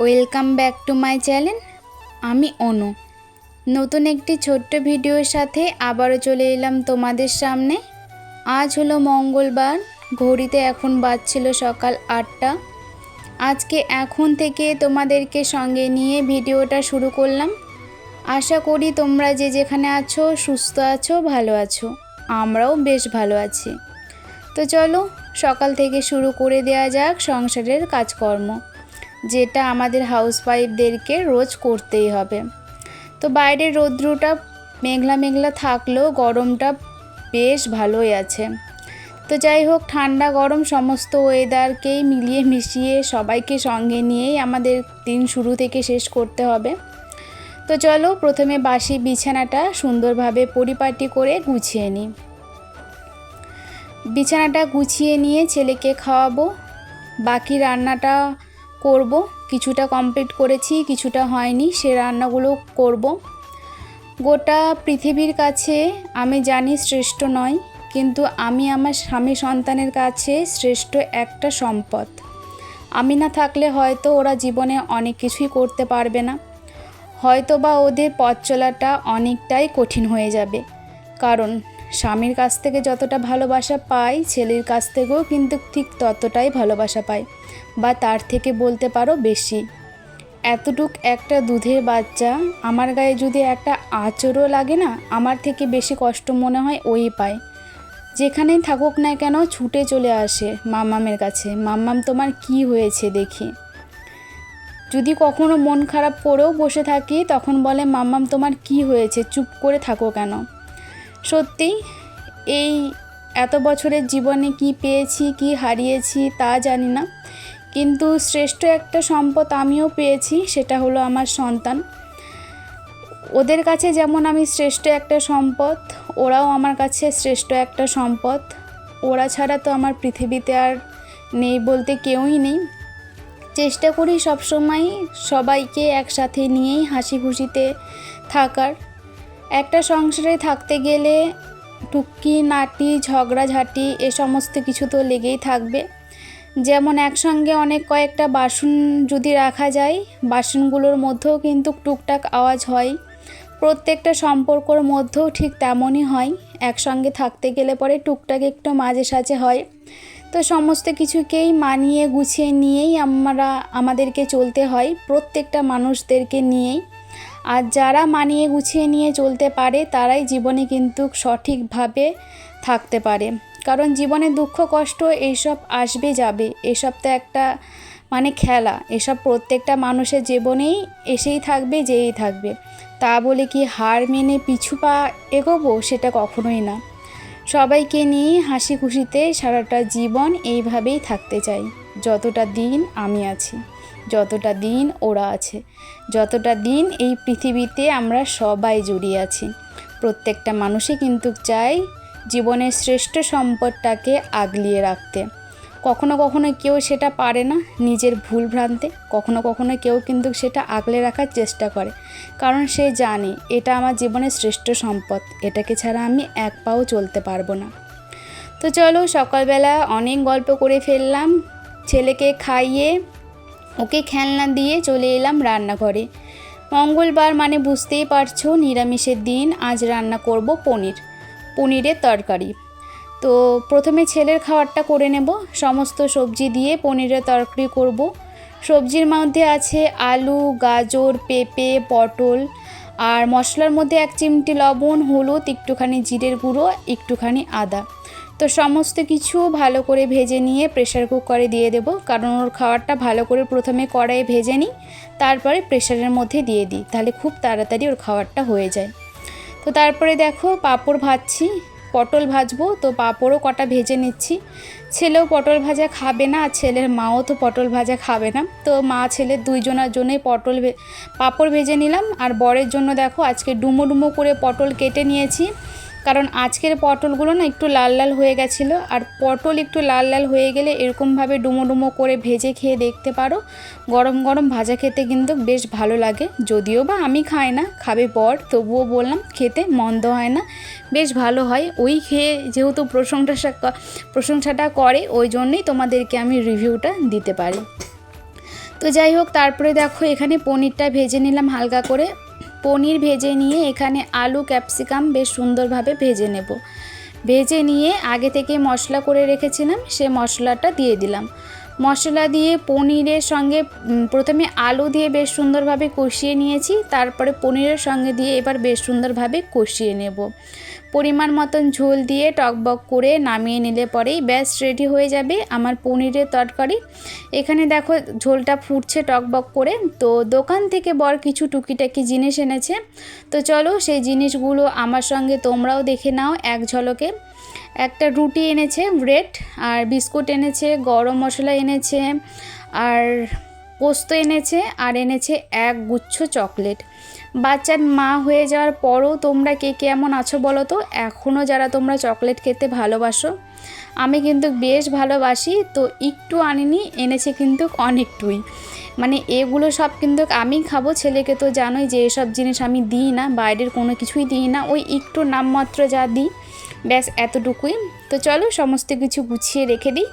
Welcome back to my channel. আমি অনু নতুন একটি ছোট্ট ভিডিওর সাথে আবারও চলে এলাম তোমাদের সামনে। আজ হলো মঙ্গলবার, ঘড়িতে এখন বাজছিল সকাল 8টা। আজকে এখন থেকে তোমাদেরকে সঙ্গে নিয়ে ভিডিওটা শুরু করলাম। আশা করি তোমরা যে যেখানে আছো সুস্থ আছো, ভালো আছো। আমরাও বেশ ভালো আছি। তো চলো সকাল থেকে শুরু করে দেওয়া যাক সংসারের কাজকর্ম, যেটা আমাদের হাউসওয়াইফদেরকে রোজ করতেই হবে। তো বাইরের রৌদ্রটা মেঘলা মেঘলা থাকলেও গরমটা বেশ ভালোই আছে। তো যাই হোক, ঠান্ডা গরম সমস্ত ওয়েদারকেই মিলিয়ে মিশিয়ে সবাইকে সঙ্গে নিয়েই আমাদের দিন শুরু থেকে শেষ করতে হবে। তো চলো প্রথমে বাসি বিছানাটা সুন্দরভাবে পরিপাটি করে গুছিয়ে নিই। বিছানাটা গুছিয়ে নিয়ে ছেলেকে খাওয়াবো, বাকি রান্নাটা করব। কিছুটা কমপ্লিট করেছি, কিছুটা হয়নি, সে রান্নাগুলো করব। গোটা পৃথিবীর কাছে আমি জানি শ্রেষ্ঠ নয়, কিন্তু আমি আমার স্বামী সন্তানের কাছে শ্রেষ্ঠ একটা সম্পদ। আমি না থাকলে হয়তো ওরা জীবনে অনেক কিছুই করতে পারবে না, হয়তো বা ওদের পথ চলাটা অনেকটাই কঠিন হয়ে যাবে। কারণ স্বামীর কাছ থেকে যতটা ভালোবাসা পাই, ছেলের কাছ থেকেও কিন্তু ঠিক ততটাই ভালোবাসা পাই, বা তার থেকে বলতে পারো বেশি। এতটুক একটা দুধের বাচ্চা আমার গায়ে যদি একটা আঁচড়ও লাগে না, আমার থেকে বেশি কষ্ট মনে হয় ওই পায়। যেখানেই থাকুক না কেন ছুটে চলে আসে মাম্মামের কাছে, মাম্মাম তোমার কি হয়েছে দেখি। যদি কখনো মন খারাপ করেও বসে থাকি তখন বলে, মাম্মাম তোমার কি হয়েছে, চুপ করে থাকো কেন। সত্যি এই এত বছরের জীবনে কি পেয়েছি কি হারিয়েছি তা জানি না, কিন্তু শ্রেষ্ঠ একটা সম্পদ আমিও পেয়েছি, সেটা হলো আমার সন্তান। ওদের কাছে যেমন আমি শ্রেষ্ঠ একটা সম্পদ, ওরাও আমার কাছে শ্রেষ্ঠ একটা সম্পদ। ওরা ছাড়া তো আমার পৃথিবীতে আর নেই বলতে কেউই নেই। চেষ্টা করি সবসময় সবাইকে একসাথে নিয়েই হাসি খুশিতে থাকার। একটা সংসারে থাকতে গেলে টুকি নাটি ঝগড়াঝাটি এ সমস্ত কিছু তো লেগেই থাকবে। যেমন একসঙ্গে অনেক কয়েকটা বাসন যদি রাখা যায়, বাসনগুলোর মধ্যেও কিন্তু টুকটাক আওয়াজ হয়। প্রত্যেকটা সম্পর্কর মধ্যেও ঠিক তেমনই হয়। একসঙ্গে থাকতে গেলে পরে টুকটাক একটু মাঝে সাঝে হয়। তো সমস্ত কিছুকেই মানিয়ে গুছিয়ে নিয়েই আমাদেরকে চলতে হয়, প্রত্যেকটা মানুষদেরকে নিয়েই। আর যারা মানিয়ে গুছিয়ে নিয়ে চলতে পারে তারাই জীবনে কিন্তু সঠিকভাবে থাকতে পারে। কারণ জীবনে দুঃখ কষ্ট এইসব আসবে যাবে, এসব তো একটা খেলা। এসব প্রত্যেকটা মানুষের জীবনেই এসেই থাকবে, যেই থাকবে। তা বলে কি হার মেনে পিছু পা এগোবো, সেটা কখনোই না। সবাইকে নিয়ে হাসি খুশিতে সারাটা জীবন এইভাবেই থাকতে চাই। যতটা দিন আমি আছি, যতটা দিন ওরা আছে, যতটা দিন এই পৃথিবীতে আমরা সবাই জড়িয়ে আছি, প্রত্যেকটা মানুষই কিন্তু চায় জীবনের শ্রেষ্ঠ সম্পদটাকে আগলিয়ে রাখতে। কখনো কখনো কেউ সেটা পারে না, নিজের ভুল ভ্রান্তে। কখনো কখনো কেউ কিন্তু সেটা আগলে রাখার চেষ্টা করে, কারণ সে জানে এটা আমার জীবনের শ্রেষ্ঠ সম্পদ, এটাকে ছাড়া আমি এক পাও চলতে পারবো না। তো চলো সকালবেলা অনেক গল্প করে ফেললাম। ছেলেকে খাইয়ে ওকে খেলনা দিয়ে চলে এলাম রান্নাঘরে। মঙ্গলবার মানে বুঝতেই পারছো, নিরামিষের দিন। আজ রান্না করব পনিরের তরকারি। তো প্রথমে ছেলের খাবারটা করে নেব। সমস্ত সবজি দিয়ে পনিরের তরকারি করব। সবজির মধ্যে আছে আলু, গাজর, পেঁপে, পটল, আর মশলার মধ্যে 1 চিমটি লবণ, হলুদ, একটুখানি জিরের গুঁড়ো, একটুখানি আদা। তো সমস্ত কিছু ভালো করে ভেজে নিয়ে প্রেসার কুকারে দিয়ে দেব, কারণ ওর খাবারটা ভালো করে প্রথমে কড়াইয়ে ভেজে নিই, তারপরে প্রেসারের মধ্যে দিয়ে দিই, তাহলে খুব তাড়াতাড়ি ওর খাবারটা হয়ে যায়। তো তারপরে দেখো পাঁপড় ভাজছি, পটল ভাজবো, তো পাঁপড়ও কটা ভেজে নিচ্ছি। ছেলেও পটল ভাজা খাবে না, আর ছেলের মাও তো পটল ভাজা খাবে না। তো মা ছেলে দুইজনের জন্যই পাঁপড় ভেজে নিলাম। আর বরের জন্য দেখো আজকে ডুমো ডুমো করে পটল কেটে নিয়েছি, কারণ আজকের পটলগুলো না একটু লাল লাল হয়ে গেছিলো। আর পটল একটু লাল লাল হয়ে গেলে এরকমভাবে ডুমো ডুমো করে ভেজে খেয়ে দেখতে পারো, গরম গরম ভাজা খেতে কিন্তু বেশ ভালো লাগে। যদিও বা আমি খাই না, খাবে বর, তবুও বললাম খেতে মন্দ হয় না, বেশ ভালো হয়। ওই খেয়ে যেহেতু প্রশংসাটা করে, ওই জন্যই তোমাদেরকে আমি রিভিউটা দিতে পারি। তো যাই হোক, তারপরে দেখো এখানে পনিরটা ভেজে নিলাম হালকা করে। পনির ভেজে নিয়ে এখানে আলু ক্যাপসিকাম বেশ সুন্দরভাবে ভেজে নেব। ভেজে নিয়ে আগে থেকে মশলা করে রেখেছিলাম, সে মশলাটা দিয়ে দিলাম। মশলা দিয়ে পনিরের সঙ্গে প্রথমে আলু দিয়ে বেশ সুন্দরভাবে কষিয়ে নিয়েছি, তারপরে পনিরের সঙ্গে দিয়ে এবার বেশ সুন্দরভাবে কষিয়ে নেব। পরিমাণ মতন ঝোল দিয়ে টকবক করে নামিয়ে নিলে পরেই ব্যাস রেডি হয়ে যাবে আমার পনিরের তরকারি। এখানে দেখো ঝোলটা ফুটছে টকবক করে। তো দোকান থেকে বর কিছু টুকিটাকি জিনিস এনেছে, তো চলো সেই জিনিসগুলো আমার সঙ্গে তোমরাও দেখে নাও এক ঝলকে। একটা রুটি এনেছে, ব্রেড আর বিস্কুট এনেছে, গরম মশলা এনেছে, আর পোস্ত এনেছে, আর এনেছে এক গুচ্ছ চকলেট। বাচ্চার মা হয়ে যাওয়ার পরও তোমরা কে কেমন আছো বলো তো, এখনও যারা তোমরা চকলেট খেতে ভালোবাসো। আমি কিন্তু বেশ ভালোবাসি, তো একটু আনিনি, এনেছে কিন্তু অনেকটুই। মানে এগুলো সব কিন্তু আমি খাবো, ছেলেকে তো জানোই যে এসব জিনিস আমি দিই না, বাইরের কোনো কিছুই দিই না, ওই একটু নামমাত্র যা দিই ব্যাস এতটুকুই। তো চলো সমস্ত কিছু গুছিয়ে রেখে দিই।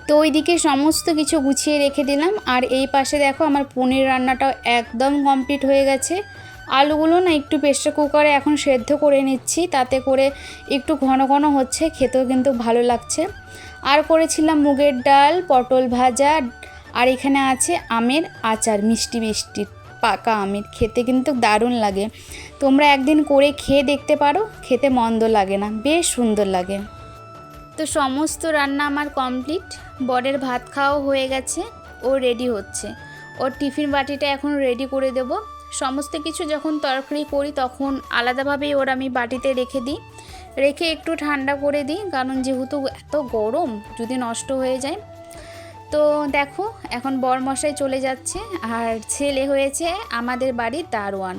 তো ওইদিকে সমস্ত কিছু গুছিয়ে রেখে দিলাম, আর এই পাশে দেখো আমার পনির রান্নাটাও একদম কমপ্লিট হয়ে গেছে। আলুগুলো না একটু প্রেসার কুকারে এখন সেদ্ধ করে নিচ্ছি, তাতে করে একটু ঘন ঘন হচ্ছে, খেতেও কিন্তু ভালো লাগছে। আর করেছিলাম মুগের ডাল, পটল ভাজা, আর এখানে আছে আমের আচার, মিষ্টি মিষ্টি পাকা আমের, খেতে কিন্তু দারুণ লাগে। তোমরা একদিন করে খেয়ে দেখতে পারো, খেতে মন্দ লাগে না, বেশ সুন্দর লাগে। তো সমস্ত রান্না আমার কমপ্লিট। বরের ভাত খাওয়াও হয়ে গেছে, ও রেডি হচ্ছে। ওর টিফিন বাটিটা এখন রেডি করে দেব। সমস্ত কিছু যখন তরকারি করি তখন আলাদাভাবেই ওর আমি বাটিতে রেখে দিই, রেখে একটু ঠান্ডা করে দিই, কারণ যেহেতু এত গরম যদি নষ্ট হয়ে যায়। তো দেখো এখন বরমশাই চলে যাচ্ছে, আর ছেলে হয়েছে আমাদের বাড়ির দারোয়ান।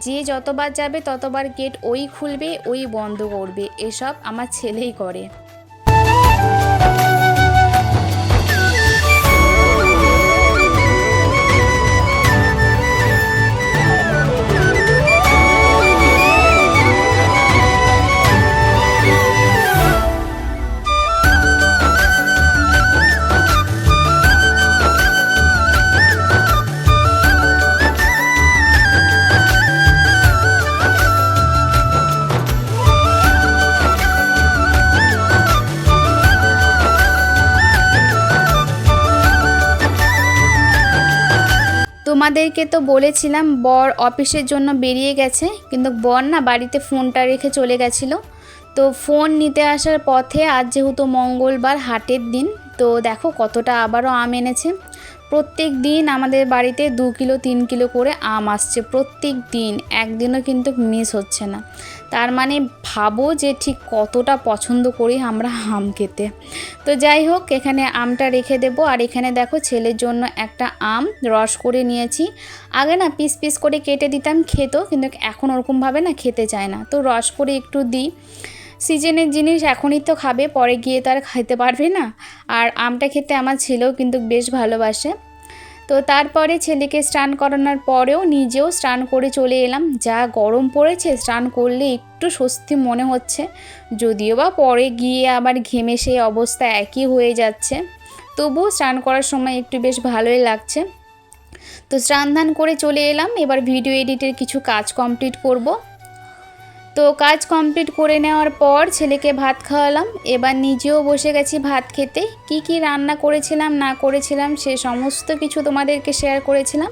যে যতবার যাবে ততবার গেট ওই খুলবে ওই বন্ধ করবে, এসব আমার ছেলেই করে। তোমাদেরকে তো বলেছিলাম বর অফিসের জন্য বেরিয়ে গেছে, কিন্তু বর না বাড়িতে ফোনটা রেখে চলে গেছিলো। তো ফোন নিতে আসার পথে আজ যেহেতু মঙ্গলবার হাটের দিন, তো দেখো কতটা আবারও আম এনেছে। প্রত্যেক দিন আমাদের বাড়িতে 2 কিলো 3 কিলো করে আম আসছে, প্রত্যেক দিন, একদিনও কিন্তু মিস হচ্ছে না। তার মানে ভাবো যে ঠিক কতটা পছন্দ করি আমরা আম খেতে। তো যাই হোক, এখানে আমটা রেখে দেবো। আর এখানে দেখো ছেলের জন্য একটা আম রস করে নিয়েছি। আগে না পিস পিস করে কেটে দিতাম, খেতো, কিন্তু এখন ওরকমভাবে না খেতে চায় না, তো রস করে একটু দিই। সিজনের জিনিস এখনই তো খাবে, পরে গিয়ে তো আর খেতে পারবে না। আর আমটা খেতে আমার ছেলেও কিন্তু বেশ ভালোবাসে। তো তারপরে ছেলেকে স্নান করানোর পরেও নিজেও স্নান করে চলে এলাম। যা গরম পড়েছে, স্নান করলে একটু স্বস্তি মনে হচ্ছে, যদিও বা পরে গিয়ে আবার ঘেমে সেই অবস্থা একই হয়ে যাচ্ছে, তবুও স্নান করার সময় একটু বেশ ভালোই লাগছে। তো স্নান ধান করে চলে এলাম, এবার ভিডিও এডিটের কিছু কাজ কমপ্লিট করব। তো কাজ কমপ্লিট করে নেওয়ার পর ছেলেকে ভাত খাওয়ালাম, এবার নিজেও বসে গেছি ভাত খেতে। কি কি রান্না করেছিলাম না করেছিলাম সে সমস্ত কিছু তোমাদেরকে শেয়ার করেছিলাম।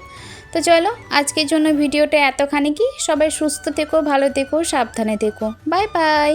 তো চলো আজকের জন্য ভিডিওটা এতখানি কি। সবাই সুস্থ থেকো, ভালো থেকো, সাবধানে থেকো। Bye bye.